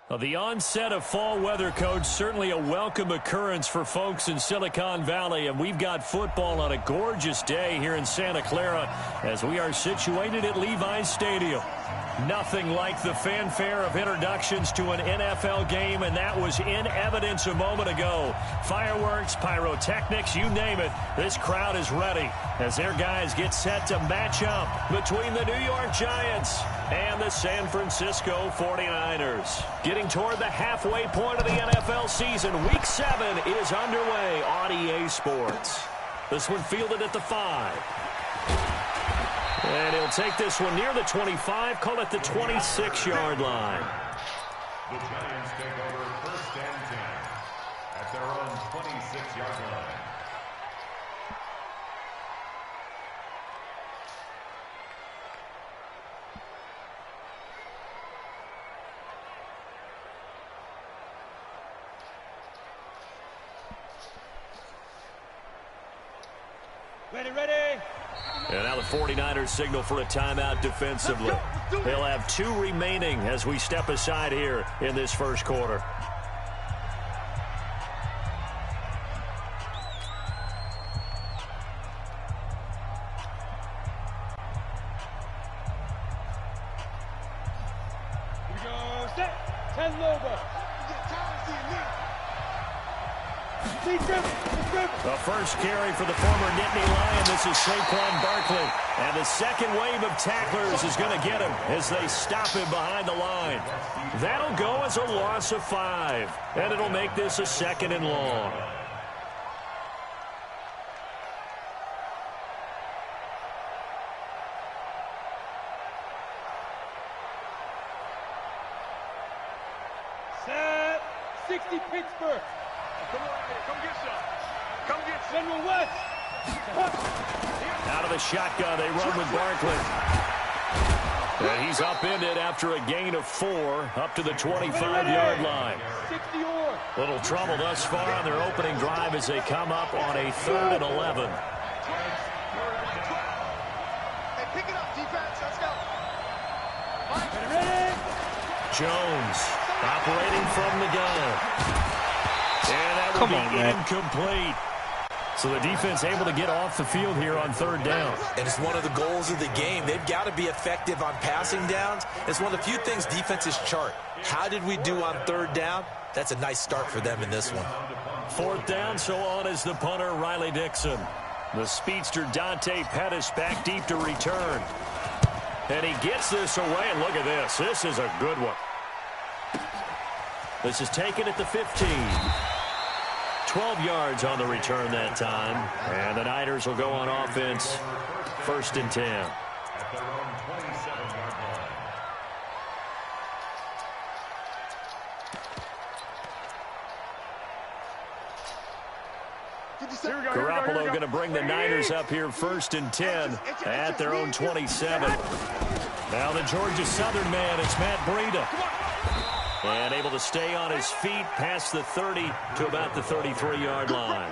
Well, the onset of fall weather, Coach, certainly a welcome occurrence for folks in Silicon Valley. And we've got football on a gorgeous day here in Santa Clara as we are situated at Levi's Stadium. Nothing like the fanfare of introductions to an NFL game, and that was in evidence a moment ago. Fireworks, pyrotechnics, you name it. This crowd is ready as their guys get set to match up between the New York Giants and the San Francisco 49ers. Getting toward the halfway point of the NFL season, Week 7 is underway on EA Sports. This one fielded at the 5. And he'll take this one near the 25, call it the 26-yard line. The Giants take over 1st and 10 at their own 26-yard line. Ready. And now the 49ers signal for a timeout defensively. They'll have 2 remaining as we step aside here in this first quarter. Here we go. Set. 10 over. The first carry for the former Nittany Lion. This is Saquon Barkley. And the second wave of tacklers is going to get him as they stop him behind the line. That'll go as a loss of 5. And it'll make this a 2nd and long. Set. 60 Pittsburgh. Come on, come get some. Come get General West. Out of the shotgun, they run with Barkley. And he's upended after a gain of 4 up to the 25-yard line. 60 or. Little trouble thus far on their opening drive as they come up on a 3rd and 11. Hey, pick it up, defense. Let's go. Jones operating from the gun. And that will be incomplete. So the defense able to get off the field here on 3rd down. And it's one of the goals of the game. They've got to be effective on passing downs. It's one of the few things defenses chart. How did we do on 3rd down? That's a nice start for them in this one. 4th down, so on is the punter, Riley Dixon. The speedster, Dante Pettis, back deep to return. And he gets this away, and look at this. This is a good one. This is taken at the 15. 12 yards on the return that time. And the Niners will go on offense. 1st and 10. At their own 27-yard line. Garoppolo going to bring the Niners up here 1st and 10 at their own 27. Now the Georgia Southern man, it's Matt Breida. And able to stay on his feet past the 30 to about the 33-yard line.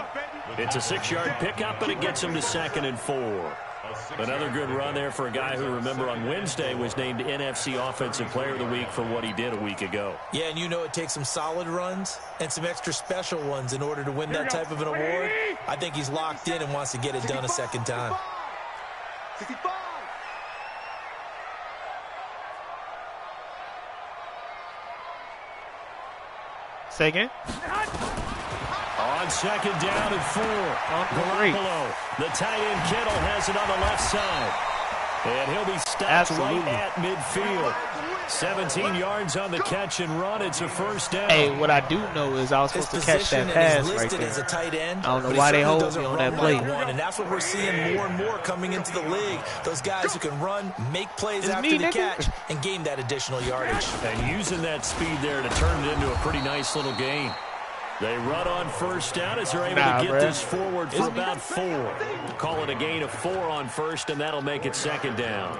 It's a 6-yard pickup, but it gets him to 2nd and 4. Another good run there for a guy who, remember, on Wednesday was named NFC Offensive Player of the Week for what he did a week ago. Yeah, and you know it takes some solid runs and some extra special ones in order to win that type of an award. I think he's locked in and wants to get it done a 2nd time. 65. Say again? On 2nd down and 4. Garoppolo. The tight end Kittle has it on the left side. And he'll be stopped right at midfield. 17 yards on the catch and run. It's a 1st down. Hey, what I do know is I was supposed to catch that pass right there. As a tight end, I don't know why they hold me on that play. And that's what we're seeing more and more coming into the league. Those guys who can run, make plays after the catch, and gain that additional yardage. And using that speed there to turn it into a pretty nice little gain. They run on 1st down as they're able to get this forward for about 4. Call it a gain of 4 on 1st, and that'll make it 2nd down.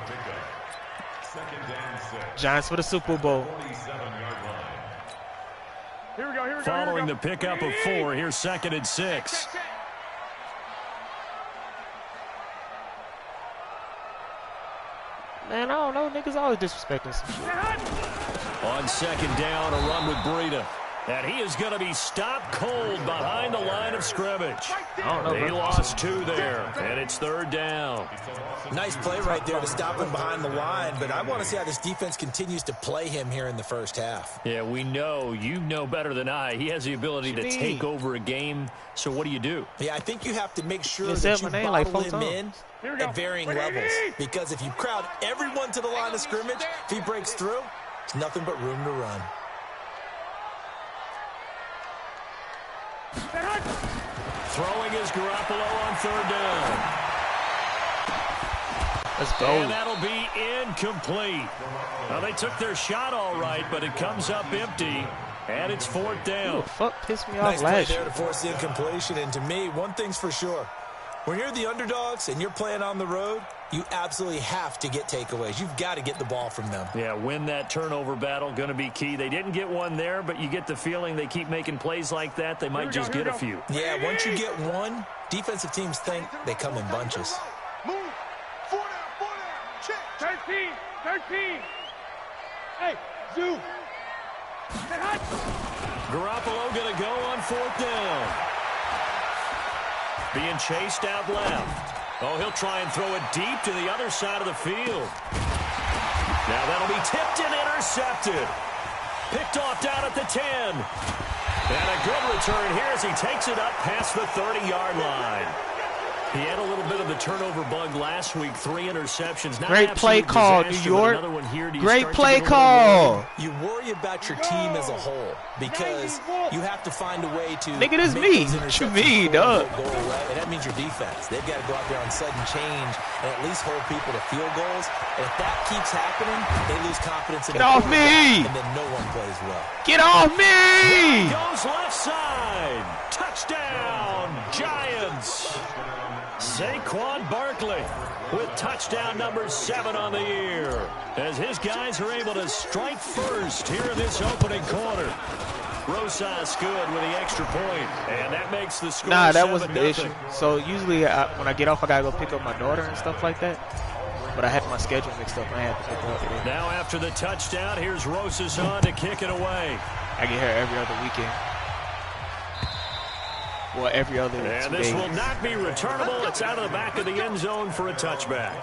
Giants for the Super Bowl. Here we go. Following the pickup of 4, here's 2nd and 6. Man, I don't know. Niggas always disrespecting some shit. On second down, a run with Breida. And he is going to be stopped cold behind the line of scrimmage. I don't know. They lost 2 there, and it's third down. Nice play right there to stop him behind the line, but I want to see how this defense continues to play him here in the first half. Yeah, we know. You know better than I. He has the ability to take over a game, so what do? Yeah, I think you have to make sure You that said you my name bottle like 4 him in at varying levels, because if you crowd everyone to the line of scrimmage, if he breaks through, it's nothing but room to run. Throwing is Garoppolo on third down. Let's go. And that'll be incomplete. Now, they took their shot all right, but it comes up empty, and it's fourth down. Who the fuck pissed me off Nice play last there year? to force the incompletion, and to me, one thing's for sure. When you're the underdogs and you're playing on the road, you absolutely have to get takeaways. You've got to get the ball from them. Yeah, win that turnover battle, going to be key. They didn't get one there, but you get the feeling they keep making plays like that, they might just get a few. Yeah, once you get one, defensive teams think they come in bunches. Move. 4 down. Check. 13. Hey, Zoo. Garoppolo going to go on fourth down. Being chased out left. Oh, he'll try and throw it deep to the other side of the field. Now that'll be tipped and intercepted. Picked off down at the 10. And a good return here as he takes it up past the 30-yard line. He had a little bit of the turnover bug last week. 3 interceptions. Not Great play call, New disaster, York. another one here. Great play call. You worry about your team as a whole because you have to find a way to. Nigga, this make me. those What you interceptions mean, before dog? they go away, and that means your defense. They've got to go out there on sudden change and at least hold people to field goals. And if that keeps happening, they lose confidence in Get the off me! and then no one plays well. Get off me! Goes left side. Touchdown, Giants. Saquon Barkley with touchdown number 7 on the year as his guys are able to strike first here in this opening quarter. Rosas good with the extra point, and that makes the score. Nah, that wasn't the issue. So usually when I get off, I gotta go pick up my daughter and stuff like that. But I had my schedule mixed up. I had to pick her up today. Now after the touchdown, here's Rosas on to kick it away. I get her every other weekend. Well, every other 2 And this days. will not be returnable. It's out of the back of the end zone for a touchback.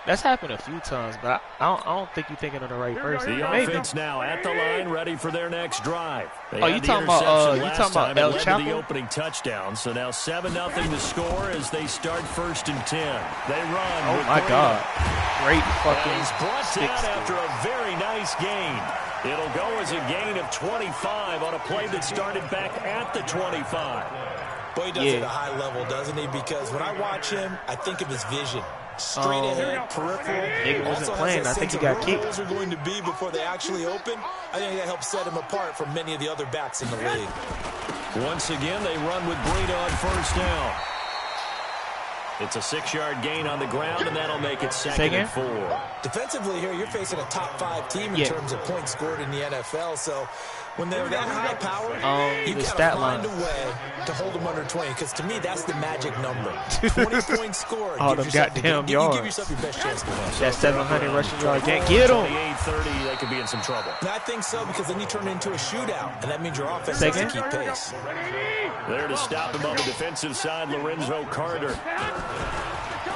That's happened a few times, but I don't think you're thinking of the right person. The Maybe. offense now at the line, ready for their next drive. They Oh, had you the talking about, interception you last talking about time. El It led to the Chapo? opening touchdown. So now 7-0 to score as they start 1st and 10. They run. Oh with my Breida. God! Great And fucking he's brought stick down steal. after a very nice gain. It'll go as a gain of 25 on a play that started back at the 25. Boy, he does it at a high level, doesn't he? Because when I watch him, I think of his vision. Straight ahead, peripheral. Nigga wasn't Also playing. has that I think sense he of got where kicked. goals are going to be before they actually open. I think that helps set him apart from many of the other backs in the league. Once again, they run with Breida on first down. It's a 6-yard gain on the ground, and that'll make it 2nd and 4. Defensively here, you're facing a top 5 team in terms of points scored in the NFL. So when they're that high power, you've the got stat to find line. a way to hold them under 20. Because to me, that's the magic number. 20 points scored. All Give them yourself goddamn you yards. give yourself your best chance to win. That 700 rushing yard game. Get him! 28-30, they could be in some trouble. And I think so, because then you turn it into a shootout, and that means your offense has to Second. keep pace. There to stop him on the defensive side, Lorenzo Carter.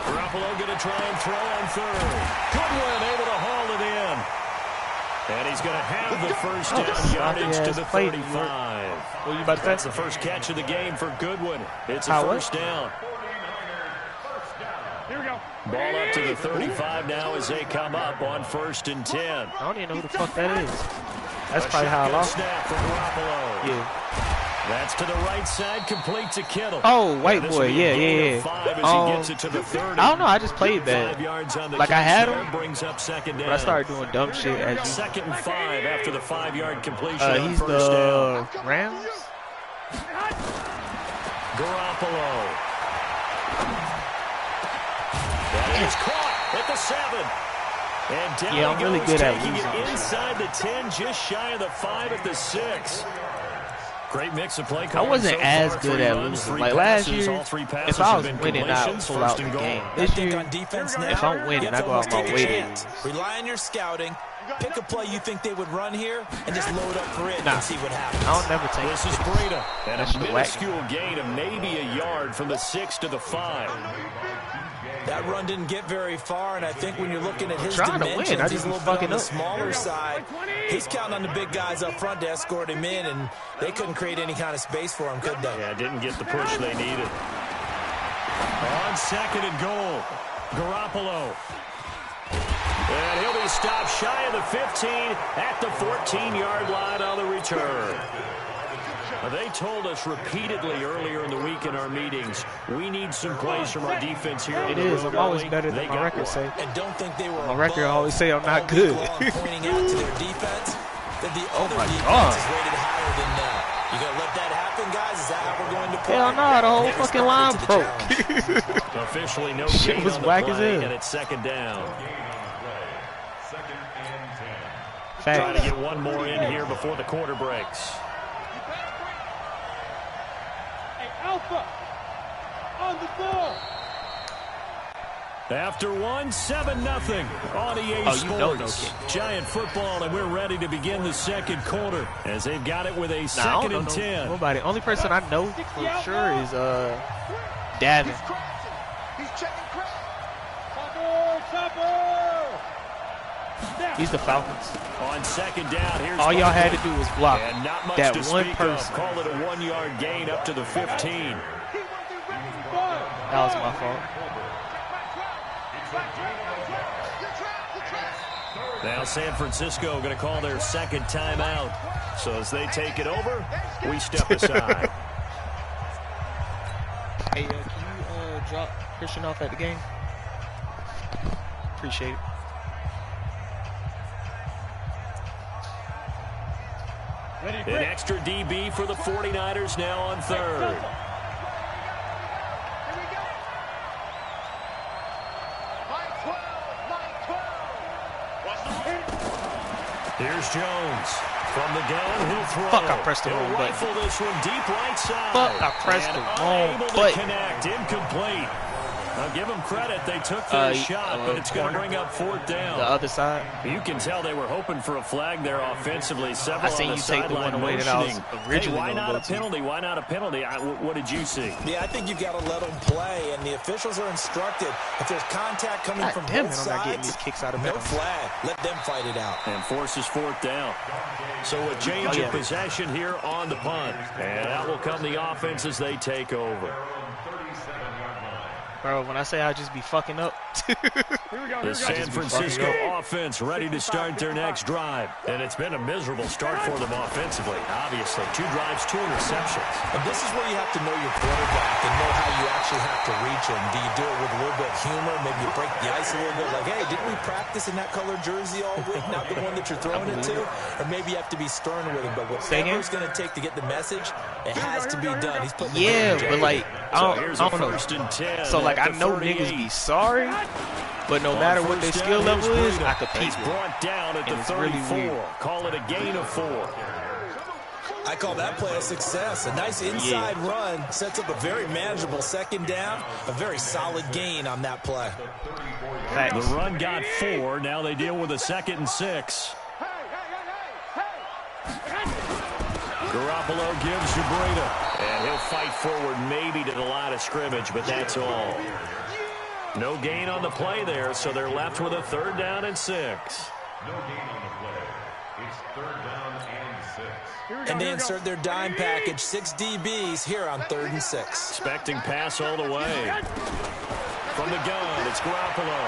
Garoppolo going to try and throw on third. Goodwin able to haul it in. And he's going to have the first down yardage to the 35. What you about to That's say? the first catch of the game for Goodwin. It's a How first down. Here we go. Ball up to the 35 now as they come up on 1st and 10. I don't even know who the fuck that is. That's A probably how I shotgun lost. snap from Garoppolo. Yeah. That's to the right side, complete to Kittle. Oh, white This boy. will be a Yeah, gain yeah, of yeah. 5 as he gets it to the 30. I don't know. I just played 5 bad. yards on the Like I had catch there, him, brings up 2nd down. but I started doing dumb shit as you. 2nd and 5 after the 5-yard completion on He's first down. the Rams. Garoppolo. That is caught at the 7. And down Yeah, I'm he really goes, good at taking losing it this inside the 10, just shy of the 5 at the 6. Great mix of play I calling wasn't so as far. good 3 at runs, losing. 3 Like last passes, year, all 3 passes if I was have been winning, I would completions, pull out first the and goal. game. I This think year, on defense now, if I'm winning, you have I to go out almost my take a way to chance. lose. Rely on your scouting. Pick a play you think they would run here and just load up for it Nah. and see what happens. I don't never take This is it. Breida. And That's a the whack. minuscule gain of maybe a yard from the 6 to the 5. That run didn't get very far, and I think when you're looking at his trying to dimensions, win. I he's just a be little bit on fucking the up. smaller side. He's counting on the big guys up front to escort him in, and they couldn't create any kind of space for him, could they? Yeah, didn't get the push they needed. On 2nd and goal, Garoppolo. And he'll be stopped shy of the 15 at the 14-yard line on the return. They told us repeatedly earlier in the week in our meetings, we need some plays from our defense here. It is. I'm always better than my record say. And don't think they were My record above always say I'm not all good. week long, pointing out to their defense that the other my defense God. is rated higher than them. You gonna let that happen, guys? Is that how we're going to play? Hell no, the whole They fucking line responded to the broke. challenge. Officially no Shit gain was on the whack as play, hell. and it's 2nd down. Second and 10. Trying to Facts. get one more in here before the quarter breaks. Hey, Alpha, on the ball. After 1, 7-0 on EA Oh, Sports. you know no kick. Giant football, and we're ready to begin the 2nd quarter as they've got it with a Nah, I 2nd don't and know 10. nobody. Only person I know for sure is Davin. He's crashing. He's checking crash. Chopper. He's the Falcons. On 2nd down, here's All y'all had to Barkley. do was block And not much that to one speak person. of. Call it a 1-yard gain up to the 15. That was my fault. Now San Francisco going to call their 2nd timeout. So as they take it over, we step aside. Hey, can you drop Christian off at the game? Appreciate it. An extra DB for the 49ers now on 3rd. Here's Jones. From the gun, he'll throw. Fuck, I pressed the He'll wrong button. rifle this one deep right side. Fuck, I pressed And the wrong unable to button. connect. Incomplete. I'll give them credit. They took their shot, but it's going to corner. bring up 4th down. The other side. You can tell they were hoping for a flag there offensively. Several I seen on the you take the sideline one away that I was motioning. originally Hey, why gonna not go a to. penalty? Why not a penalty? What did you see? Yeah, I think you've got to let them play, and the officials are instructed. If there's contact coming God from damn both it, I'm not getting sides, these kicks out of no bounds. flag. Let them fight it out. And forces 4th down. So a change of possession here on the punt. And out will come the offense as they take over. Bro, when I say I just be fucking up. The San Francisco offense ready to start their next drive. And it's been a miserable start for them offensively. Obviously, 2 drives, 2 interceptions. And this is where you have to know your quarterback and know how you actually have to reach him. Do you do it with a little bit of humor? Maybe you break the ice a little bit. Like, hey, didn't we practice in that colored jersey all week? Not the one that you're throwing it to? Or maybe you have to be stern with him. But whatever it's going to take to get the message, it has to be done. He's putting Yeah, but like, So here's I a don't know. 1st and 10. So like, I at the know 38. niggas be sorry, but no matter what their skill level is, I compete He's with. brought down at the And it's really 34. weird. Call it a gain of 4. I call that play a success. A nice inside run sets up a very manageable 2nd down. A very solid gain on that play. The run got 4. Now they deal with a 2nd and 6. Garoppolo gives to Breida. And he'll fight forward maybe to the line of scrimmage, but that's all. No gain on the play there, so they're left with a 3rd down and 6. No gain on the play. It's 3rd down and 6. And they insert their dime package, 6 DBs here on 3rd and 6. Expecting pass all the way. From the gun, it's Garoppolo.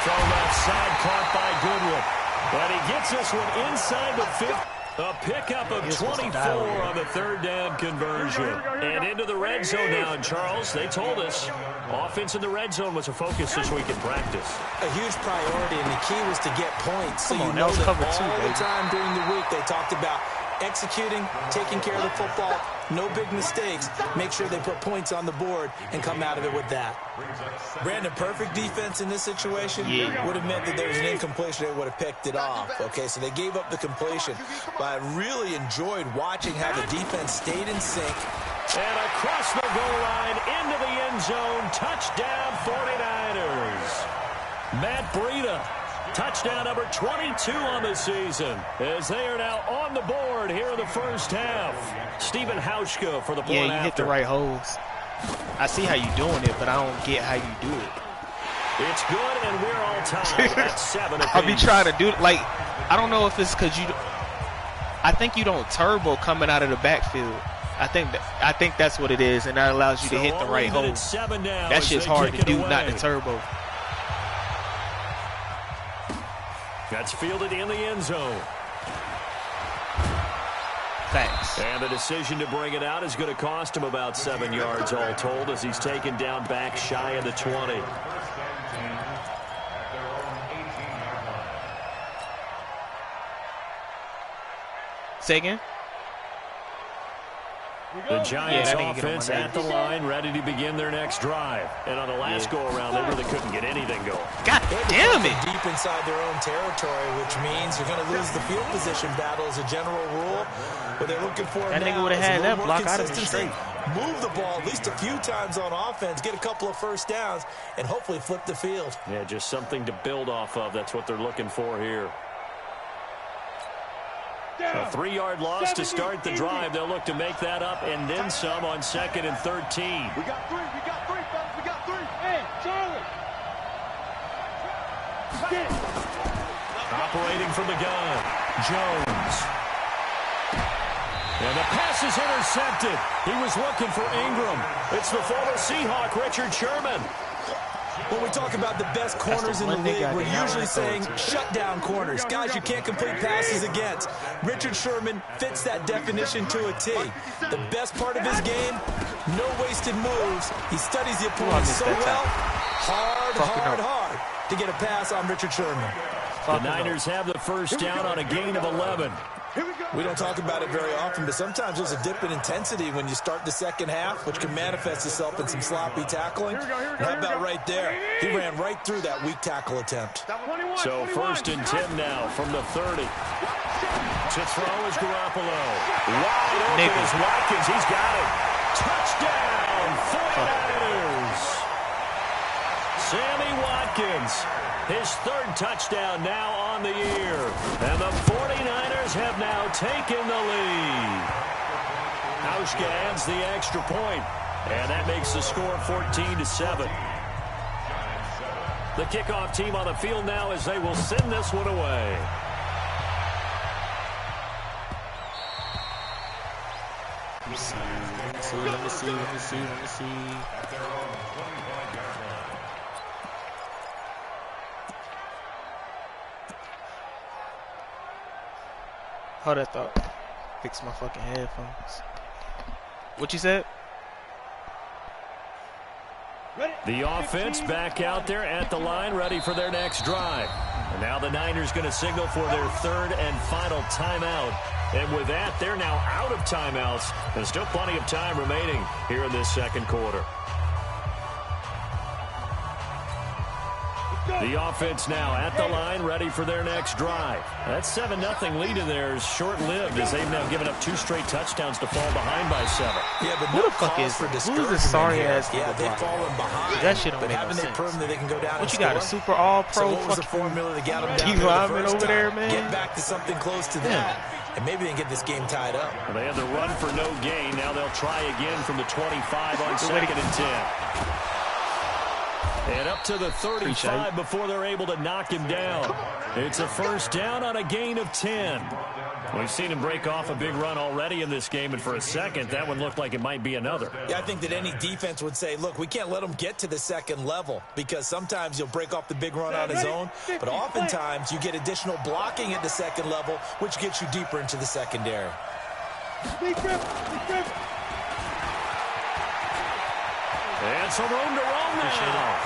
Throw left side, caught by Goodwin. But he gets this one inside the 50. A pickup of 24 on the 3rd down conversion. And into the red zone now. And Charles, they told us offense in the red zone was a focus this week in practice. A huge priority, and the key was to get points. So Come on, you that know was that cover all 2, the baby. time during the week they talked about executing, taking care of the football, no big mistakes, make sure they put points on the board and come out of it with that. Brandon, perfect defense in this situation would have meant that there was an incompletion. They would have picked it off. Okay, so they gave up the completion. But I really enjoyed watching how the defense stayed in sync. And across the goal line, into the end zone, touchdown 49ers. Matt Breida, touchdown number 22 on the season, as they are now on the board here in the first half. Stephen Hauschka for the point after. Yeah, you hit the right holes. I see how you're doing it, but I don't get how you do it. It's good, and we're all tied at 7 apiece. I'll be trying to do it. Like, I don't know if it's because you. I think you don't turbo coming out of the backfield. I think that's what it is, and that allows you to hit the right hole. That shit's hard to do, not to turbo. That's fielded in the end zone. Thanks. And the decision to bring it out is going to cost him about 7 yards all told, as he's taken down back shy of the 20. Say again? The Giants offense at the line, ready to begin their next drive. And on the last go-around, they really couldn't get anything going. God damn it! Deep inside their own territory, which means you're going to lose the field position battle as a general rule. What they're looking for that now nigga would have had that block out of his straight. Move the ball at least a few times on offense, get a couple of first downs, and hopefully flip the field. Yeah, just something to build off of. That's what they're looking for here. A 3-yard loss to start the drive. They'll look to make that up and then some on 2nd and 13. We got three, fellas. We got three. Hey, Charlie. Operating from the gun, Jones. And the pass is intercepted. He was looking for Ingram. It's the former Seahawk, Richard Sherman. When we talk about the best corners in the league, we're usually saying shutdown corners, guys you can't complete passes against. Richard Sherman fits that definition to a T. The best part of his game, no wasted moves. He studies the opponent so well. Hard to get a pass on Richard Sherman. The Niners have the first down on a gain of 11. We don't talk about it very often, but sometimes there's a dip in intensity when you start the second half, which can manifest itself in some sloppy tackling. And how about right there? He ran right through that weak tackle attempt. So 1st and 10 now from the 30. To throw is Garoppolo. Wide open is Watkins. He's got it. Touchdown, 49ers. Sammy Watkins. His 3rd touchdown now on the year. And the 49ers have now taken the lead. Hauschka adds the extra point, and that makes the score 14-7. The kickoff team on the field now as they will send this one away. Let me see. Hold that thought. Fix my fucking headphones. What you said? The offense back out there at the line, ready for their next drive. And now the Niners going to signal for their 3rd and final timeout. And with that, they're now out of timeouts. There's still plenty of time remaining here in this 2nd quarter. The offense now at the line, ready for their next drive. That 7-0 lead in there is short-lived, as they've now given up 2 straight touchdowns to fall behind by 7. Yeah, but who the fuck is for discouragement? Who's this sorry ass? Yeah, they've fallen behind. That shit don't but make haven't no they sense. proven that they can go down what and you got, a super all-pro so what was the formula that got them down you lineman the over time? there, man? Get back to something close to that. And maybe they can get this game tied up. Well, they had the run for no gain. Now they'll try again from the 25 on 2nd and 10. And up to the 35 before they're able to knock him down. It's a 1st down on a gain of 10. We've seen him break off a big run already in this game, and for a second, that one looked like it might be another. Yeah, I think that any defense would say, look, we can't let him get to the 2nd level, because sometimes you'll break off the big run on his own, but oftentimes you get additional blocking at the 2nd level, which gets you deeper into the secondary. And some room to roam now.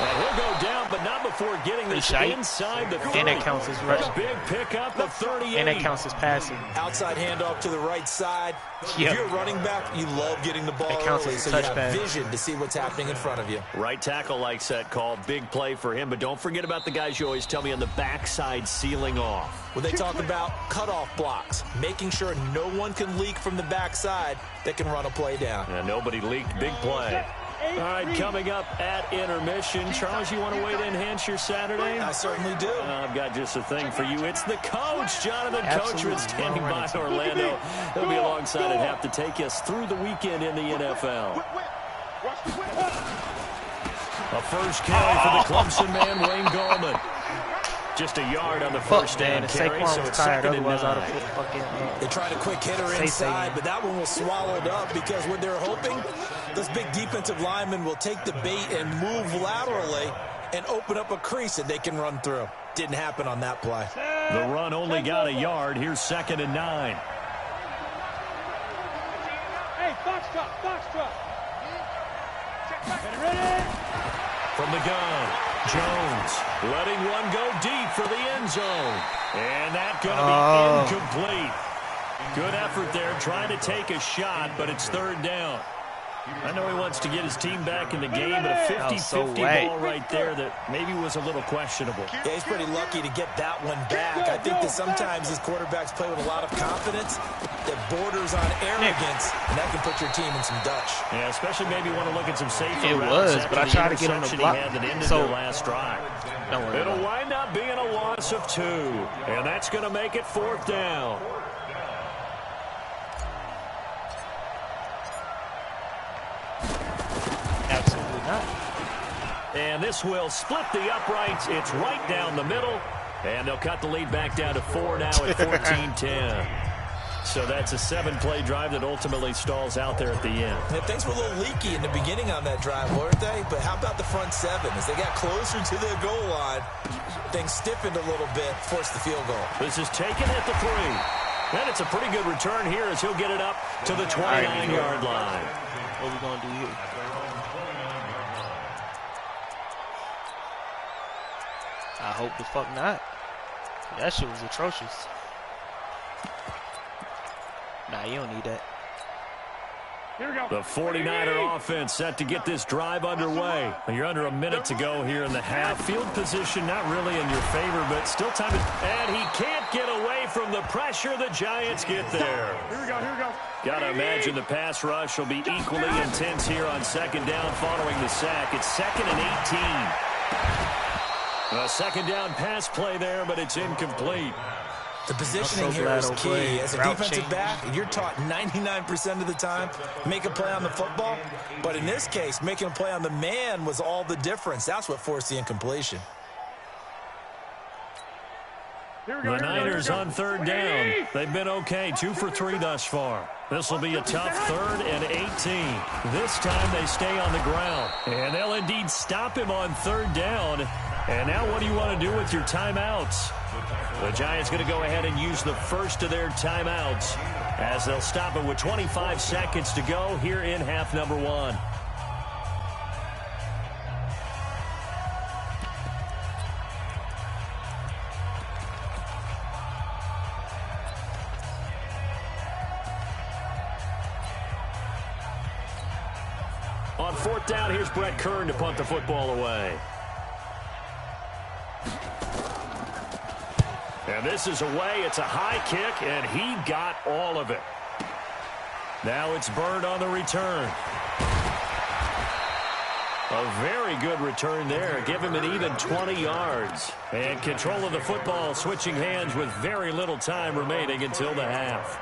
And he'll go down, but not before getting this inside the 30. And that counts as rush. Big pickup of 38. And that counts as passing. Outside handoff to the right side. Yep. If you're a running back, you love getting the ball early, so you have vision to see what's happening in front of you. Right tackle likes that call. Big play for him, but don't forget about the guys you always tell me on the backside sealing off. When they talk about cutoff blocks, making sure no one can leak from the backside that can run a play down. And nobody leaked. Big play. All right, coming up at intermission. Charles, you want to wait to enhance your Saturday? I certainly do. I've got just a thing for you. It's the coach, Jonathan Coachman, standing by Orlando. He'll be alongside at half to take us through the weekend in the NFL. A first carry for the Clemson man, Wayne Gallman. Just a yard on the first down carry, so it's second and 9. They tried a quick hitter inside, but that one was swallowed up because what they're hoping, this big defensive lineman will take the bait and move laterally and open up a crease that they can run through. Didn't happen on that play. The run only got a yard. Here's second and 9. Hey, box truck. Ready? From the gun, Jones letting one go deep for the end zone. And that's going to be incomplete. Good effort there, trying to take a shot, but it's third down. I know he wants to get his team back in the game, but a 50-50 ball right there that maybe was a little questionable. Yeah, he's pretty lucky to get that one back. I think that sometimes these quarterbacks play with a lot of confidence that borders on arrogance, and that can put your team in some Dutch. Yeah, especially maybe want to look at some safety routes. It was, but I tried to get on the block. That ended their last drive. It'll wind up being a loss of 2, and that's going to make it fourth down. And this will split the uprights. It's right down the middle. And they'll cut the lead back down to 4 now at 14-10. So that's a 7-play drive that ultimately stalls out there at the end. Yeah, things were a little leaky in the beginning on that drive, weren't they? But how about the front 7? As they got closer to the goal line, things stiffened a little bit, forced the field goal. This is taken at the 3. And it's a pretty good return here as he'll get it up to the 29-yard line. What are we going to do here? I hope the fuck not. That shit was atrocious. Nah, you don't need that. Here we go. The 49er offense set to get this drive underway. You're under a minute to go here in the half. Field position not really in your favor, but still time to... And he can't get away from the pressure. The Giants get there. Here we go. Got to imagine the pass rush will be equally intense here on second down following the sack. It's 2nd and 18. A second down pass play there, but it's incomplete. The positioning here is key. As a defensive back, you're taught 99% of the time, make a play on the football. But in this case, making a play on the man was all the difference. That's what forced the incompletion. The Niners on third down. They've been okay, 2 for 3 thus far. This will be a tough 3rd and 18. This time they stay on the ground. And they'll indeed stop him on third down. And now what do you want to do with your timeouts? The Giants going to go ahead and use the first of their timeouts as they'll stop it with 25 seconds to go here in half number 1. On fourth down, here's Brett Kern to punt the football away. And this is away. It's a high kick, and he got all of it. Now it's Bird on the return. A very good return there. Give him an even 20 yards. And control of the football switching hands with very little time remaining until the half.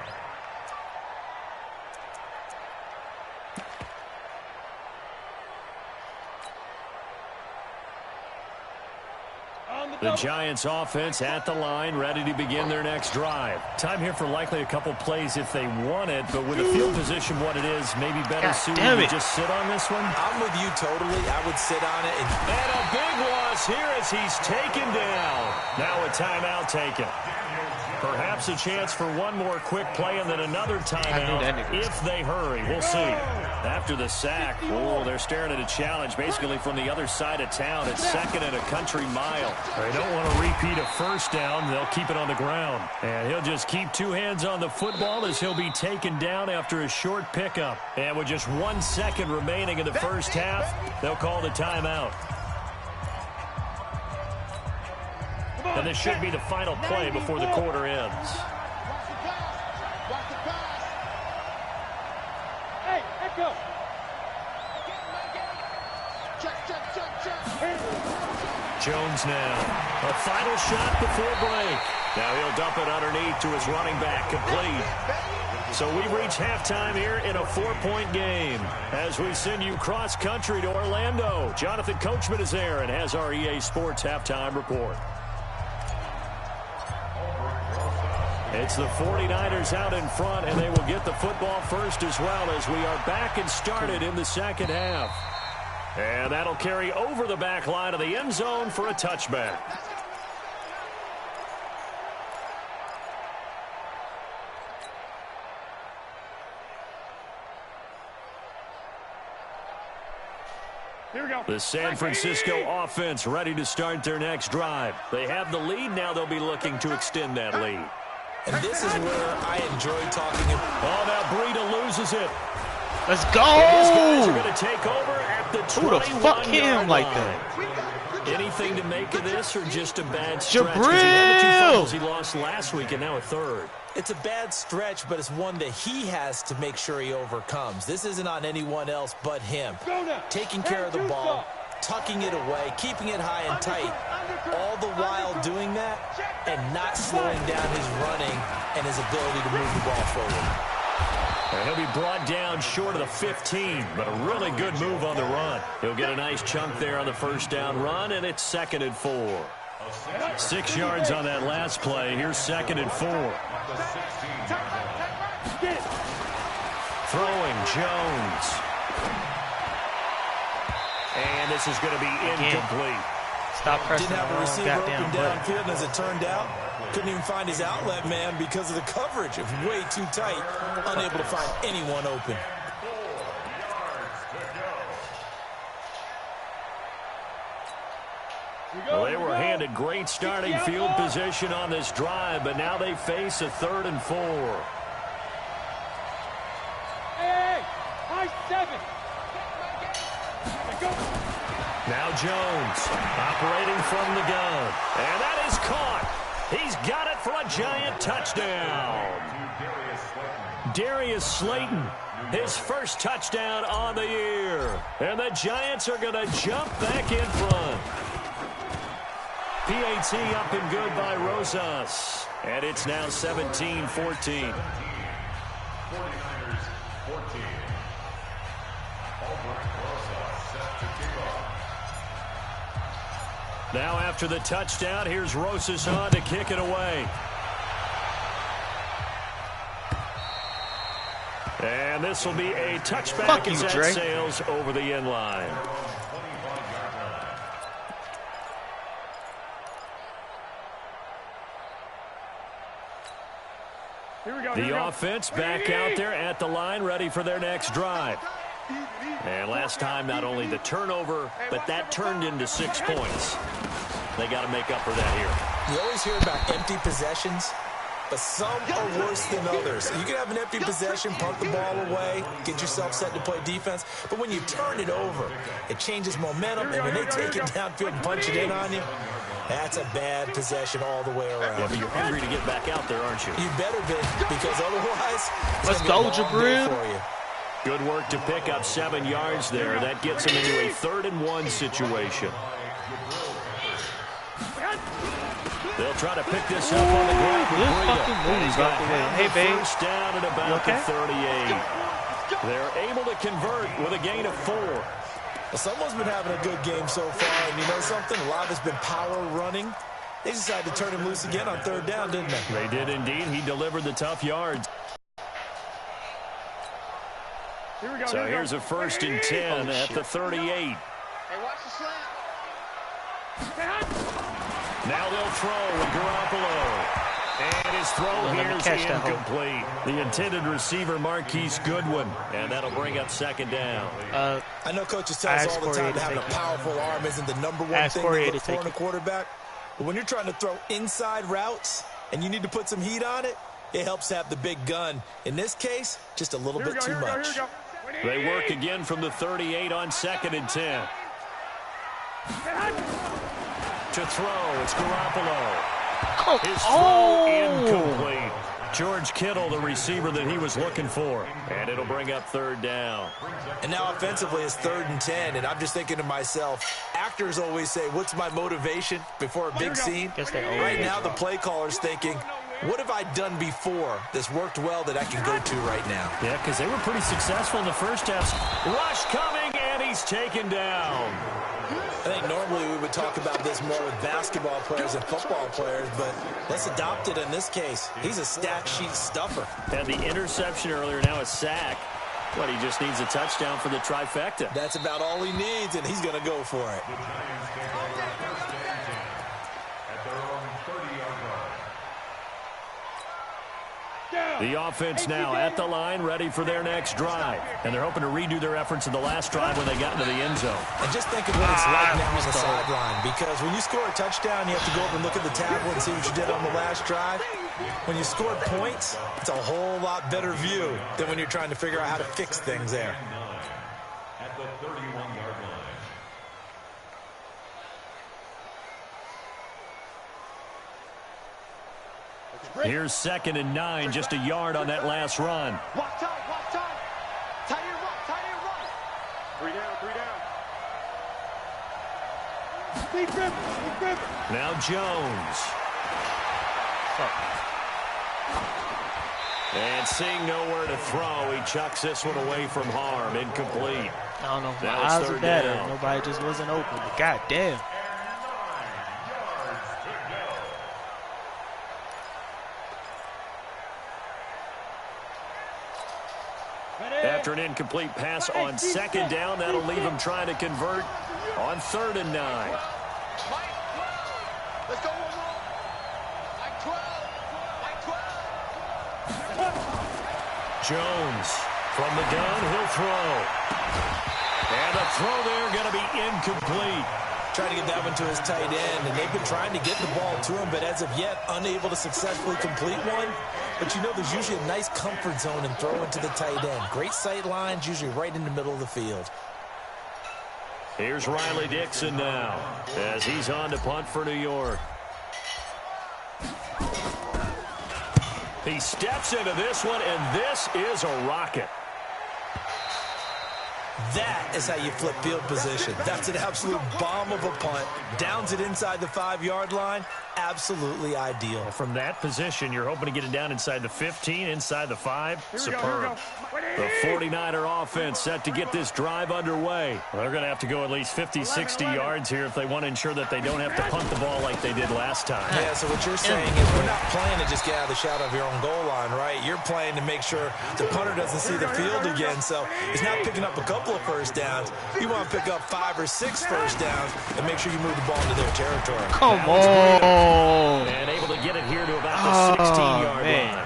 The Giants offense at the line, ready to begin their next drive. Time here for likely a couple plays if they want it, but with the field position what it is, maybe better suited to just sit on this one. I'm with you totally. I would sit on it. And a big loss here as he's taken down. Now a timeout taken. Perhaps a chance for one more quick play and then another timeout if they hurry. We'll see. After the sack, they're staring at a challenge basically from the other side of town. It's 2nd and a country mile. They don't want to repeat a first down. They'll keep it on the ground. And he'll just keep 2 hands on the football as he'll be taken down after a short pickup. And with just 1 second remaining in the first half, they'll call the timeout. And this should be the final play before the quarter ends. Go. Jones now. A final shot before break. Now he'll dump it underneath to his running back, complete. So we reach halftime here in a 4-point game as we send you cross-country to Orlando. Jonathan Coachman is there and has our EA Sports halftime report. It's the 49ers out in front, and they will get the football first as well as we are back and started in the second half. And that'll carry over the back line of the end zone for a touchback. Here we go. The San Francisco offense ready to start their next drive. They have the lead. Now they'll be looking to extend that lead. And this is where I enjoy talking. Oh, now Breida loses it. Let's go! These guys are going to take over at the 21-yard line. Who the fuck hit him like that? Anything to make of this or just a bad stretch? Jabril! He had the 2 fumbles he lost last week and now a third. It's a bad stretch, but it's one that he has to make sure he overcomes. This isn't on anyone else but him. Taking care of the ball, tucking it away, keeping it high and tight, all the while doing that and not slowing down his running and his ability to move the ball forward. And he'll be brought down short of the 15, but a really good move on the run. He'll get a nice chunk there on the first down run, and it's 2nd and 4. 6 yards on that last play. Here's 2nd and 4. Throwing Jones. And this is going to be incomplete. Stop pressing. Didn't have a receiver goddamn open downfield, and as it turned out, couldn't even find his outlet man because of the coverage. It was way too tight, unable to find anyone open. Well, they were handed great starting field position on this drive, but now they face a 3rd and 4. Hey, high 7. Now Jones operating from the gun. And that is caught. He's got it for a giant touchdown. Darius Slayton, his first touchdown on the year. And the Giants are going to jump back in front. PAT up and good by Rosas. And it's now 17-14. 49ers 14. Now after the touchdown, here's Rosas on to kick it away. And this will be a touchback as that sails over the end line. The offense back out there at the line, ready for their next drive. And last time, not only the turnover, but that turned into 6 points. They got to make up for that here. You always hear about empty possessions, but some are worse than others. You can have an empty possession, punt the ball away, get yourself set to play defense, but when you turn it over, it changes momentum, and when they take it downfield and punch it in on you, that's a bad possession all the way around. Yeah, but you're hungry to get back out there, aren't you? You better be, because otherwise, let's go, Jabril. Good work to pick up 7 yards there. That gets him into a 3rd and 1 situation. They'll try to pick this up on the ground. Good fucking move out the way. Hey, babe. First down at about okay? the 38. They're able to convert with a gain of 4. Well, someone's been having a good game so far, and you know something? A lot of it's been power running. They decided to turn him loose again on 3rd down, didn't they? They did indeed. He delivered the tough yards. So here's a 1st and 10 at the 38. Hey, watch the slant. Now they'll throw with Garoppolo. And his throw here is incomplete. The intended receiver, Marquise Goodwin. And that'll bring up second down. I know coaches tell us all the time that having a powerful arm isn't the number one thing to look for in a quarterback. But when you're trying to throw inside routes and you need to put some heat on it, it helps to have the big gun. In this case, just a little bit too much. They work again from the 38 on 2nd and 10. To throw, it's Garoppolo. His throw incomplete. George Kittle, the receiver that he was looking for. And it'll bring up 3rd down. And now offensively it's 3rd and 10. And I'm just thinking to myself, actors always say, what's my motivation before a big scene? Right now the play caller's thinking, what have I done before that's worked well that I can go to right now? Yeah, because they were pretty successful in the first half. Rush coming, and he's taken down. I think normally we would talk about this more with basketball players and football players, but let's adopt it in this case. He's a stat sheet stuffer. Had the interception earlier, now a sack. But he just needs a touchdown for the trifecta. That's about all he needs, and he's going to go for it. The offense now at the line, ready for their next drive. And they're hoping to redo their efforts in the last drive when they got into the end zone. And just think of what it's like now on the sideline. Because when you score a touchdown, you have to go over and look at the tablet and see what you did on the last drive. When you scored points, it's a whole lot better view than when you're trying to figure out how to fix things there. At the 31-yard line. Here's 2nd and 9, just a yard on that last run. Walk tight, walk tight. Tight end run, tight end run. 3 down, 3 down. Speed grip, speed grip. Now Jones. And seeing nowhere to throw, he chucks this one away from harm. Incomplete. I don't know if my eyes are better. Nobody just wasn't open. But God damn. After an incomplete pass on 2nd down, that'll leave him trying to convert on 3rd and 9. Let's go one more. Like 12. Like 12. Jones from the gun, he'll throw. And the throw there going to be incomplete. Trying to get that one to his tight end, and they've been trying to get the ball to him, but as of yet, unable to successfully complete one. But you know there's usually a nice comfort zone in throwing to the tight end. Great sight lines, usually right in the middle of the field. Here's Riley Dixon now, as he's on to punt for New York. He steps into this one, and this is a rocket. That is how you flip field position. That's an absolute bomb of a punt. Downs it inside the 5-yard line. Absolutely ideal. From that position, you're hoping to get it down inside the 15, inside the 5. Superb. The 49er offense set to get this drive underway. Well, they're going to have to go at least 50, 60 yards here if they want to ensure that they don't have to punt the ball like they did last time. Yeah, so what you're saying is we're not playing to just get out of the shadow of your own goal line, right? You're playing to make sure the punter doesn't see the field again. So he's not picking up a couple of first downs. You want to pick up 5 or 6 first downs and make sure you move the ball into their territory. Come on. And able to get it here to about the 16-yard line.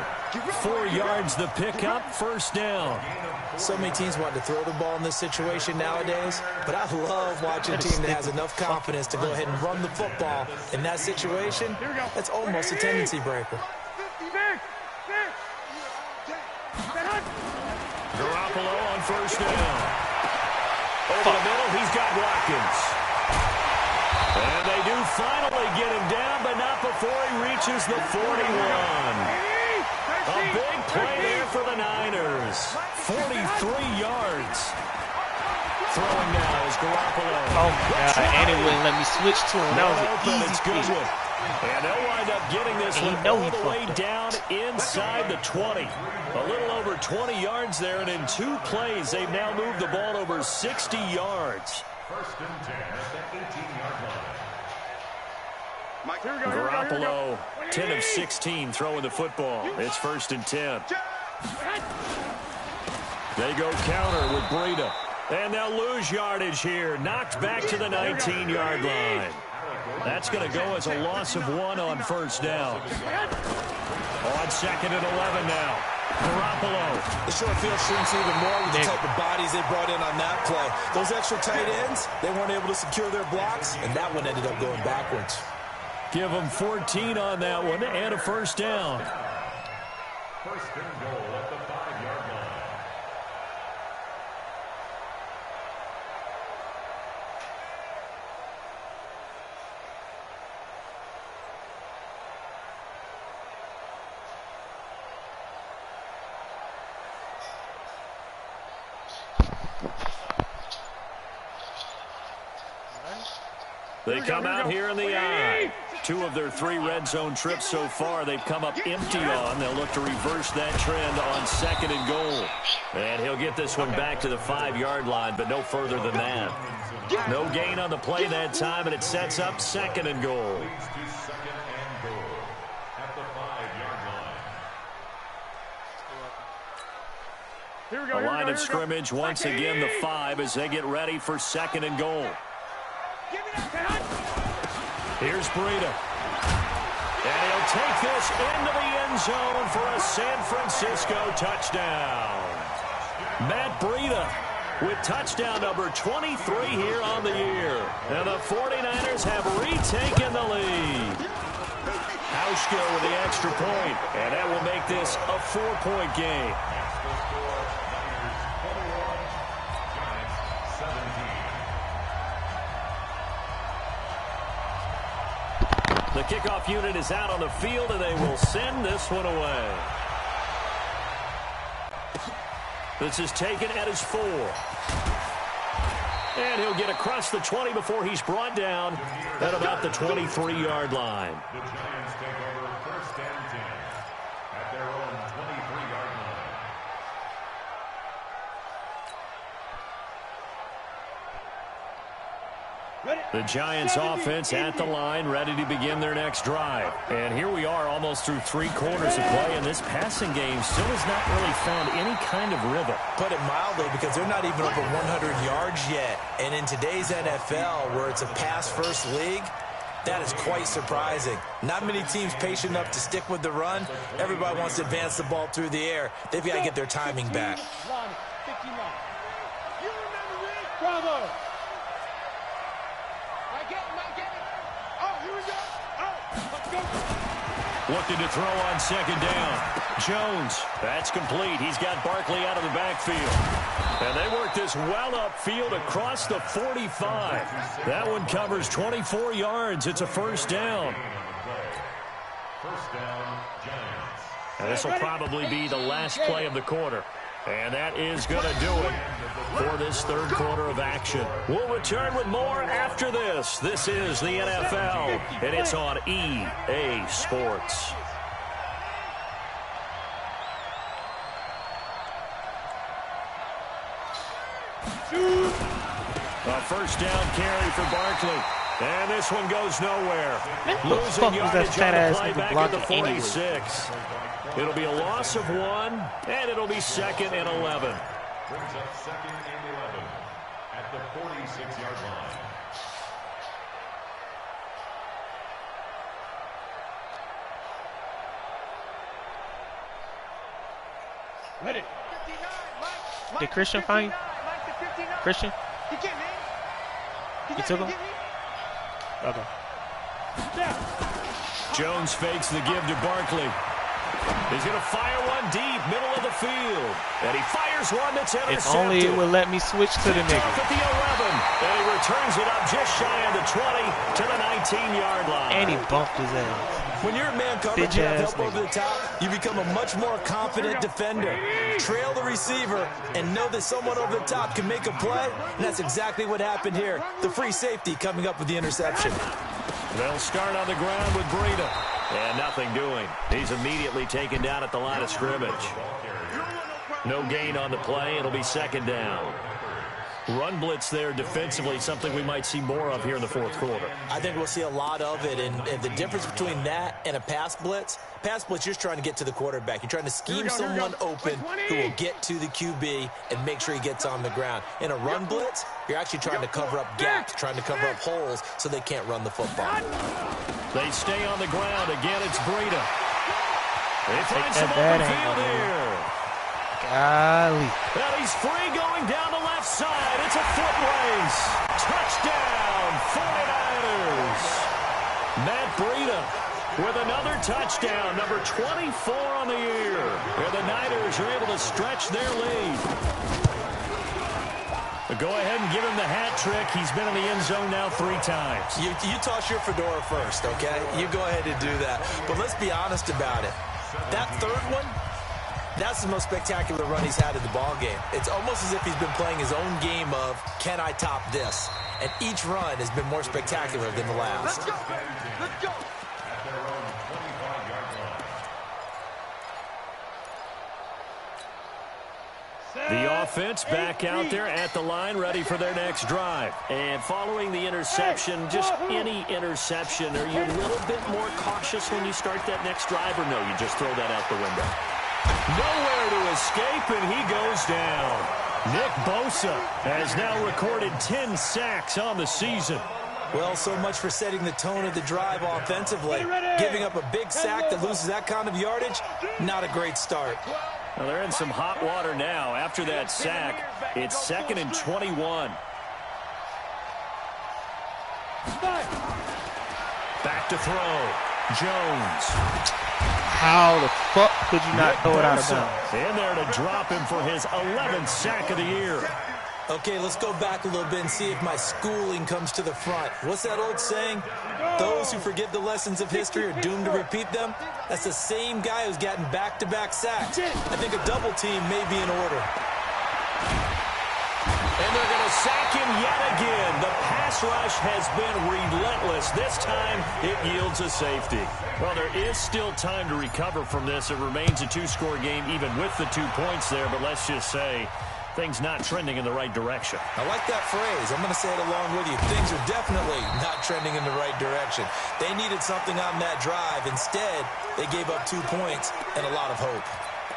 4 yards the pickup, first down. So many teams want to throw the ball in this situation nowadays, but I love watching a team that has enough confidence to go ahead and run the football. In that situation, that's almost a tendency breaker. Garoppolo on first down. Over the middle, he's got Watkins. And they do finally get him down, but not before he reaches the 41. A big play there for the Niners. 43 yards. Throwing now is Garoppolo. Oh, my God. And it wouldn't let me switch to him. That was an easy pitch. pitch. And they'll wind up getting this one all the way down inside the 20. A little over 20 yards there, and in 2 plays, they've now moved the ball over 60 yards. First and 10 at the 18-yard line. Garoppolo, 10 of 16 throwing the football. It's first and 10. They go counter with Breida. And they'll lose yardage here. Knocked back to the 19-yard line. That's going to go as a loss of 1 on first down. On 2nd and 11 now. Garoppolo. The short field shrinks even more with the type of bodies they brought in on that play. Those extra tight ends, they weren't able to secure their blocks, and that one ended up going backwards. Give them 14 on that one and a first down. First and goal at the 5-yard line. They come out here in the eye. 2 of their 3 red zone trips so far they've come up empty on. They'll look to reverse that trend on 2nd and goal. And he'll get this one back to the 5-yard line, but no further than that. No gain on the play that time, and it sets up 2nd and goal. Leads to 2nd and goal at the 5-yard line. A line of scrimmage once again, the 5, as they get ready for 2nd and goal. Here's Breida. And he'll take this into the end zone for a San Francisco touchdown. Matt Breida with touchdown number 23 here on the year. And the 49ers have retaken the lead. Hauschka with the extra point, and that will make this a 4-point game. The kickoff unit is out on the field, and they will send this one away. This is taken at his 4. And he'll get across the 20 before he's brought down at about the 23-yard line. The Giants take over 1st and 10 at their own 23-yard line. The Giants offense at the line, ready to begin their next drive. And here we are almost through 3 quarters of play, and this passing game still has not really found any kind of rhythm. Put it mildly, because they're not even over 100 yards yet. And in today's NFL, where it's a pass-first league, that is quite surprising. Not many teams patient enough to stick with the run. Everybody wants to advance the ball through the air. They've got to get their timing back. Bravo! Looking to throw on 2nd down. Jones, that's complete. He's got Barkley out of the backfield. And they work this well upfield across the 45. That one covers 24 yards. It's a first down. First down, Giants. And this will probably be the last play of the quarter. And that is going to do it for this 3rd quarter of action. We'll return with more after this. This is the NFL, and it's on EA Sports. A first down carry for Barkley. And this one goes nowhere. Losing yardage on the play back at the 46. It'll be a loss of 1, and it'll be 2nd and 11. Brings up 2nd and 11 at the 46-yard line. Ready. Did Christian find you? Christian? You took him? Okay. Jones fakes the give to Barkley. He's going to fire one deep, middle of the field. And he fires one that's intercepted. If only it would let me switch to the nigga. At the 11. And he returns it up just shy of the 20 to the 19-yard line. And he bumped his ass. When you're in man coverage, you have help over the top, you become a much more confident defender. Trail the receiver and know that someone over the top can make a play, and that's exactly what happened here. The free safety coming up with the interception. They'll start on the ground with Breida. And nothing doing. He's immediately taken down at the line of scrimmage. No gain on the play. It'll be 2nd down. Run blitz there defensively, something we might see more of here in the 4th quarter. I think we'll see a lot of it, and the difference between that and a pass blitz, you're just trying to get to the quarterback. You're trying to scheme someone open who will get to the QB and make sure he gets on the ground. In a run blitz, you're actually trying to cover up gaps, trying to cover up holes so they can't run the football. They stay on the ground. Again, it's Breida. He finds some open field here. Golly. And he's free going down the left side. It's a foot race. Touchdown, 49ers. Matt Breida with another touchdown, number 24 on the year. And the Niners are able to stretch their lead. But go ahead and give him the hat trick. He's been in the end zone now 3 times. You toss your fedora first, okay? You go ahead and do that. But let's be honest about it. That third one, that's the most spectacular run he's had in the ball game. It's almost as if he's been playing his own game of, can I top this? And each run has been more spectacular than the last. Let's go. Let's go. At their own 25-yard line. The offense back out there at the line, ready for their next drive. And following the interception, just any interception, are you a little bit more cautious when you start that next drive, or no, you just throw that out the window? Nowhere to escape, and he goes down. Nick Bosa has now recorded 10 sacks on the season. Well, so much for setting the tone of the drive offensively. Giving up a big sack that loses that kind of yardage, not a great start. Well, they're in some hot water now. After that sack, it's 2nd and 21. Back to throw. Jones. How the fuck could you not throw it out of bounds? In there to drop him for his 11th sack of the year. Okay, let's go back a little bit and see if my schooling comes to the front. What's that old saying? Those who forget the lessons of history are doomed to repeat them. That's the same guy who's gotten back-to-back sacks. I think a double team may be in order. And they're going to sack him yet again. The pass rush has been relentless. This time, it yields a safety. Well, there is still time to recover from this. It remains a 2-score game, even with the 2 points there. But let's just say, things not trending in the right direction. I like that phrase. I'm going to say it along with you. Things are definitely not trending in the right direction. They needed something on that drive. Instead, they gave up 2 points and a lot of hope.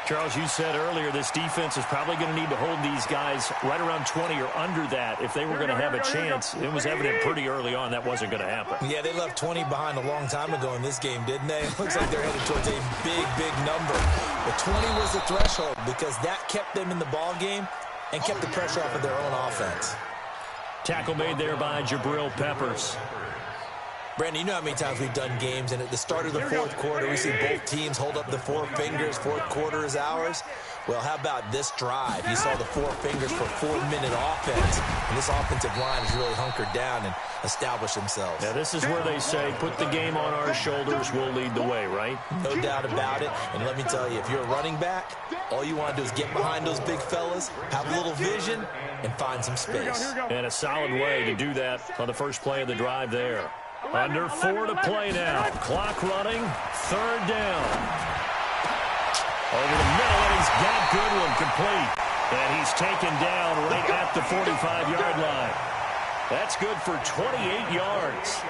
Charles, you said earlier this defense is probably going to need to hold these guys right around 20 or under that if they were going to have a chance. It was evident pretty early on that wasn't going to happen. Yeah, they left 20 behind a long time ago in this game, didn't they? It looks like they're headed towards a big, big number. But 20 was the threshold because that kept them in the ball game and kept the pressure off of their own offense. Tackle made there by Jabril Peppers. Brandon, you know how many times we've done games, and at the start of the fourth quarter, we see both teams hold up the 4 fingers, fourth quarter is ours. Well, how about this drive? You saw the 4 fingers for 4-minute offense, and this offensive line has really hunkered down and established themselves. Yeah, this is where they say, put the game on our shoulders, we'll lead the way, right? No doubt about it, and let me tell you, if you're a running back, all you want to do is get behind those big fellas, have a little vision, and find some space. And a solid way to do that on the first play of the drive there. Under 4 to play now. Clock running. 3rd down. Over the middle, and he's got Goodwin complete. And he's taken down right at the 45-yard line. That's good for 28 yards.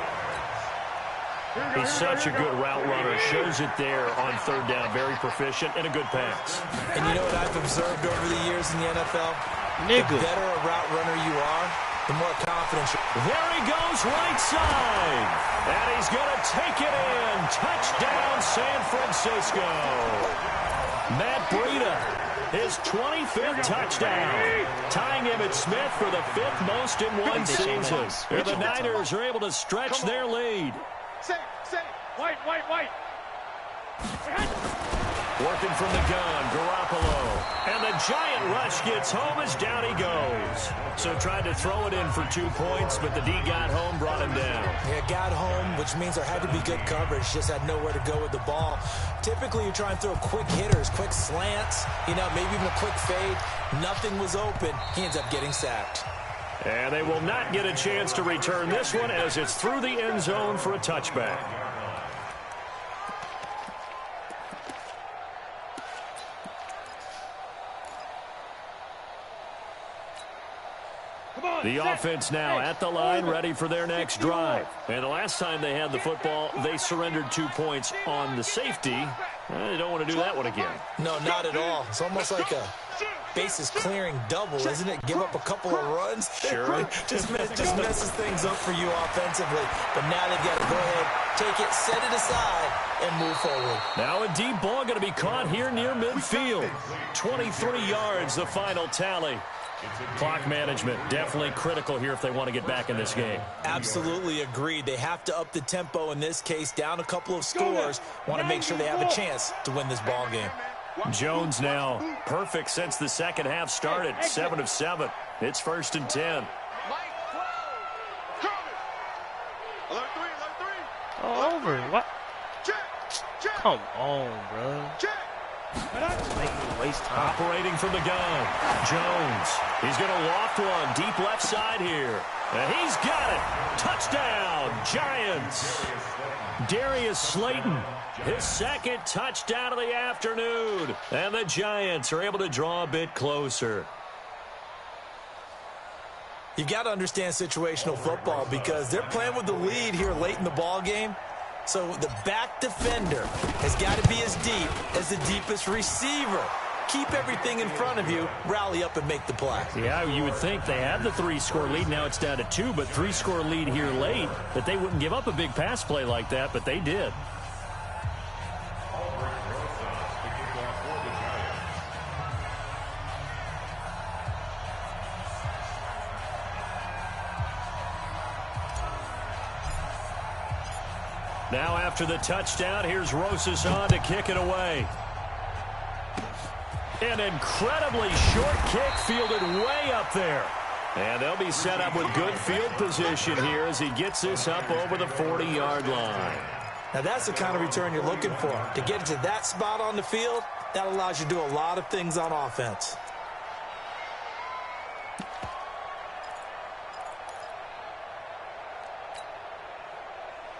He's such a good route runner. Shows it there on 3rd down. Very proficient and a good pass. And you know what I've observed over the years in the NFL? Nigga. The better a route runner you are, the more confidence. There he goes, right side. And he's going to take it in. Touchdown, San Francisco. Matt Breida, his 25th touchdown. Tying Emmitt Smith for the 5th most in one season. And the Niners are able to stretch their lead. Say, white. Working from the gun, Garoppolo. And the giant rush gets home as down he goes. So tried to throw it in for 2 points, but the D got home, brought him down. Yeah, got home, which means there had to be good coverage. Just had nowhere to go with the ball. Typically, you try and throw quick hitters, quick slants, maybe even a quick fade. Nothing was open. He ends up getting sacked. And they will not get a chance to return this one as it's through the end zone for a touchback. The offense now at the line, ready for their next drive. And the last time they had the football, they surrendered 2 points on the safety. They don't want to do that one again. No, not at all. It's almost like a bases clearing double, isn't it? Give up a couple of runs. Sure. just messes things up for you offensively. But now they've got to go ahead, take it, set it aside, and move forward. Now a deep ball going to be caught here near midfield. 23 yards, the final tally. Clock management definitely critical here if they want to get back in this game. Absolutely agreed. They have to up the tempo in this case, down a couple of scores. Want to make sure they have a chance to win this ball game. Jones now perfect since the second half started. 7 of 7. It's 1st and 10. All over. What? Come on, bro. Making me waste time. Operating from the gun. Jones. He's going to loft one deep left side here. And he's got it. Touchdown, Giants. Darius Slayton, his second touchdown of the afternoon. And the Giants are able to draw a bit closer. You've got to understand situational football because they're playing with the lead here late in the ball game. So the back defender has got to be as deep as the deepest receiver. Keep everything in front of you, rally up and make the play. Yeah, you would think they had the 3-score lead. Now it's down to 2, but 3-score lead here late, that they wouldn't give up a big pass play like that, but they did. Now after the touchdown, here's Rosas on to kick it away. An incredibly short kick fielded way up there. And they'll be set up with good field position here as he gets this up over the 40-yard line. Now that's the kind of return you're looking for. To get to that spot on the field, that allows you to do a lot of things on offense.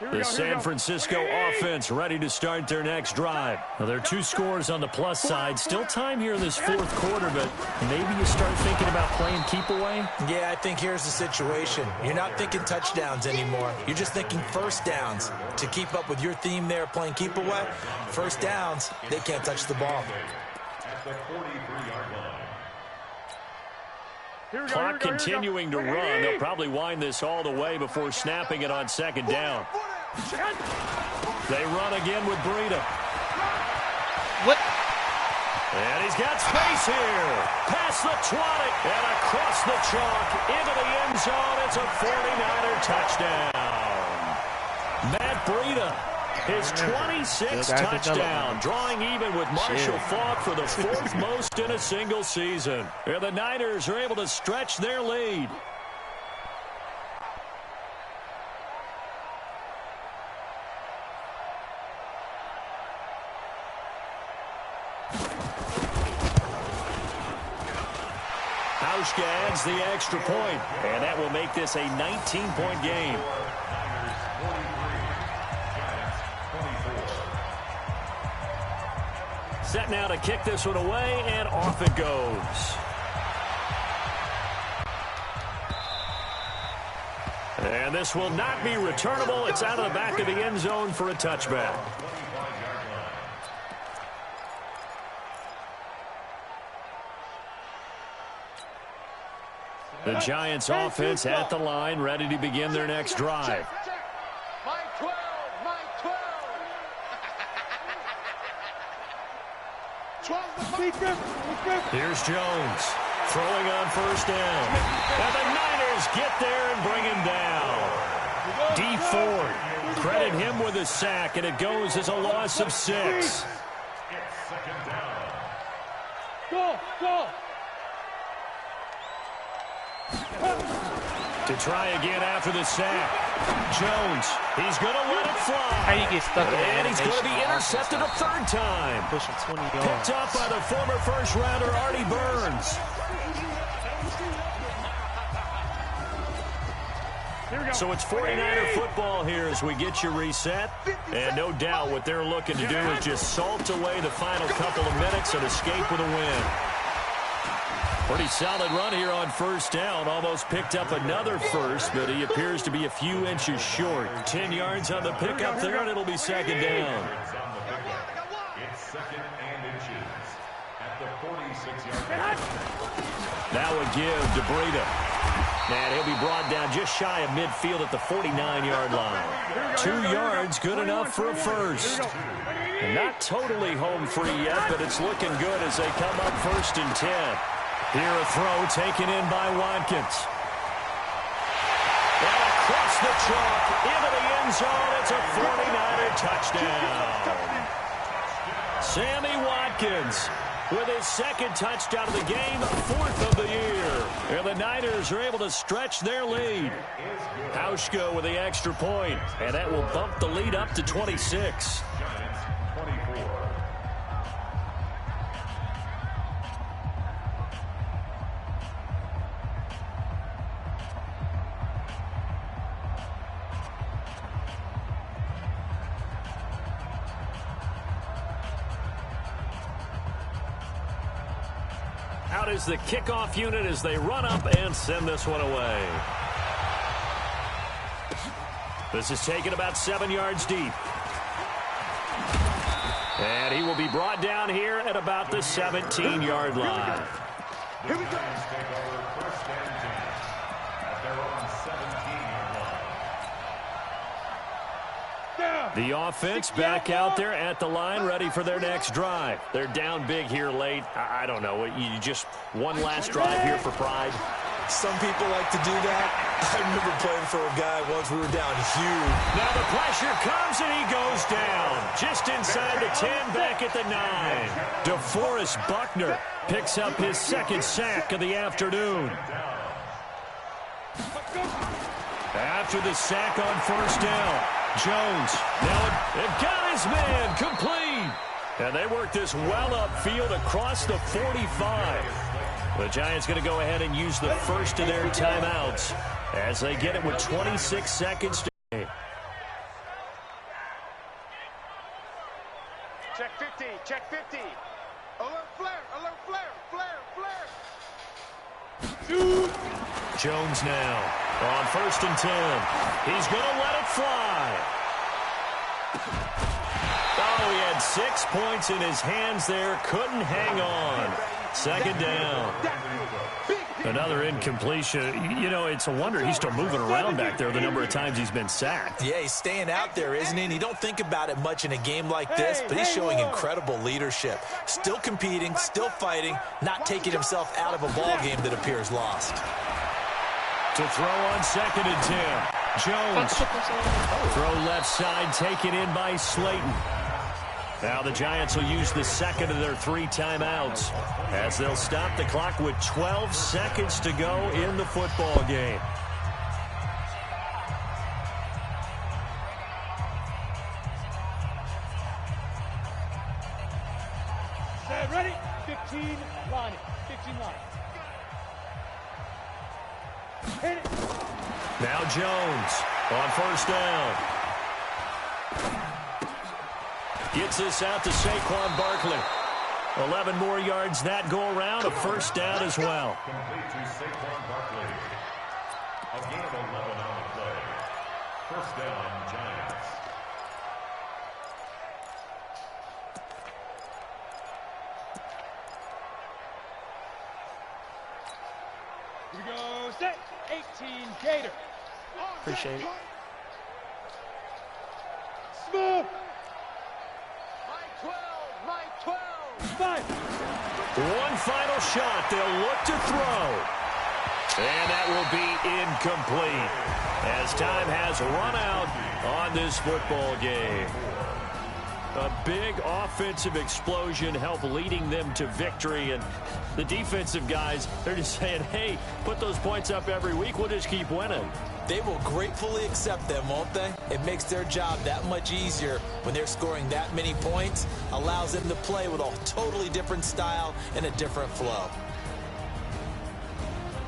The San Francisco offense ready to start their next drive. Now, there are 2 scores on the plus side. Still time here in this 4th quarter, but maybe you start thinking about playing keep away? Yeah, I think here's the situation. You're not thinking touchdowns anymore. You're just thinking first downs. To keep up with your theme there, playing keep away, first downs, they can't touch the ball. At the 43-yard line. Clock continuing to run. They'll probably wind this all the way before snapping it on 2nd down. They run again with Breida. What? And he's got space here. Past the 20 and across the chalk into the end zone. It's a 49er touchdown. Matt Breida, his 26th touchdown, drawing even with Marshall Faulk for the 4th most in a single season. And the Niners are able to stretch their lead. Hauschka adds the extra point, and that will make this a 19-point game. Set now to kick this one away, and off it goes. And this will not be returnable. It's out of the back of the end zone for a touchback. The Giants offense at the line, ready to begin their next drive. My 12, my 12. Here's Jones throwing on 1st down. And the Niners get there and bring him down. D. Ford, credit him with a sack, and it goes as a loss of 6. It's 2nd down. Go! To try again after the sack. Jones, he's going to let it fly. How you get stuck in And he's going to be intercepted a 3rd time. Pushing 20 yards. Picked up by the former first-rounder Artie Burns. So it's 49er football here as we get you reset. And no doubt what they're looking to do is just salt away the final couple of minutes and escape with a win. Pretty solid run here on 1st down. Almost picked up another first, but he appears to be a few inches short. 10 yards on the pickup there, and it'll be 2nd down. It's 2nd and inches at at the 46-yard line. Now a give to Breida. And he'll be brought down just shy of midfield at the 49-yard line. 2 yards, good enough for a first. And not totally home free yet, but it's looking good as they come up 1st and 10. Here a throw taken in by Watkins. And across the chalk into the end zone. It's a 49er touchdown. Sammy Watkins with his 2nd touchdown of the game, 4th of the year. And the Niners are able to stretch their lead. Hauschka with the extra point, and that will bump the lead up to 26. Giants 24. Out is the kickoff unit as they run up and send this one away. This is taken about 7 yards deep. And he will be brought down here at about the 17-yard line. The Giants take over 1st and 10 at their own 17-yard line. The offense back out there at the line, ready for their next drive. They're down big here late. I don't know. You just one last drive here for pride. Some people like to do that. I remember playing for a guy once. We were down huge. Now the pressure comes and he goes down. Just inside the 10, back at the 9. DeForest Buckner picks up his 2nd sack of the afternoon. After the sack on 1st down, Jones. Now they've got his man complete. And they work this well upfield across the 45. The Giants going to go ahead and use the first of their timeouts as they get it with 26 seconds to game. Check 50, check 50. Alert flare, Jones now on 1st and 10. He's going to let it fly. Oh, he had 6 points in his hands there. Couldn't hang on. 2nd down. Another incompletion. You know, it's a wonder he's still moving around back there the number of times he's been sacked. Yeah, he's staying out there, isn't he? And you don't think about it much in a game like this, but he's showing incredible leadership. Still competing, still fighting, not taking himself out of a ball game that appears lost. To throw on 2nd and 10. Jones. Throw left side, taken in by Slayton. Now the Giants will use the 2nd of their 3 timeouts as they'll stop the clock with 12 seconds to go in the football game. Ready? 15 line. 15 line. Hit it. Now Jones on 1st down. Gets this out to Saquon Barkley. 11 more yards that go around. A 1st down as well. Complete to Saquon Barkley. A gain of 11 on the play. 1st down, Giants. Here we go. Set. 18 Gator. Appreciate it. Smooth. My 12. 5. One final shot. They'll look to throw. And that will be incomplete as time has run out on this football game. A big offensive explosion helped leading them to victory. And the defensive guys, they're just saying, hey, put those points up every week. We'll just keep winning. They will gratefully accept them, won't they? It makes their job that much easier when they're scoring that many points. Allows them to play with a totally different style and a different flow.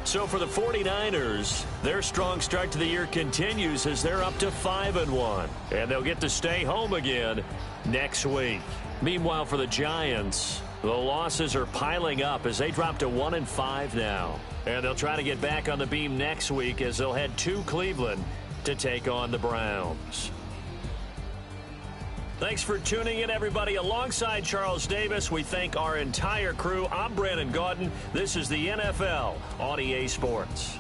So for the 49ers, their strong start to the year continues as they're up to 5-1. And they'll get to stay home again next week. Meanwhile, for the Giants, the losses are piling up as they drop to 1-5 now. And they'll try to get back on the beam next week as they'll head to Cleveland to take on the Browns. Thanks for tuning in, everybody. Alongside Charles Davis, we thank our entire crew. I'm Brandon Gaudin. This is the NFL on EA Sports.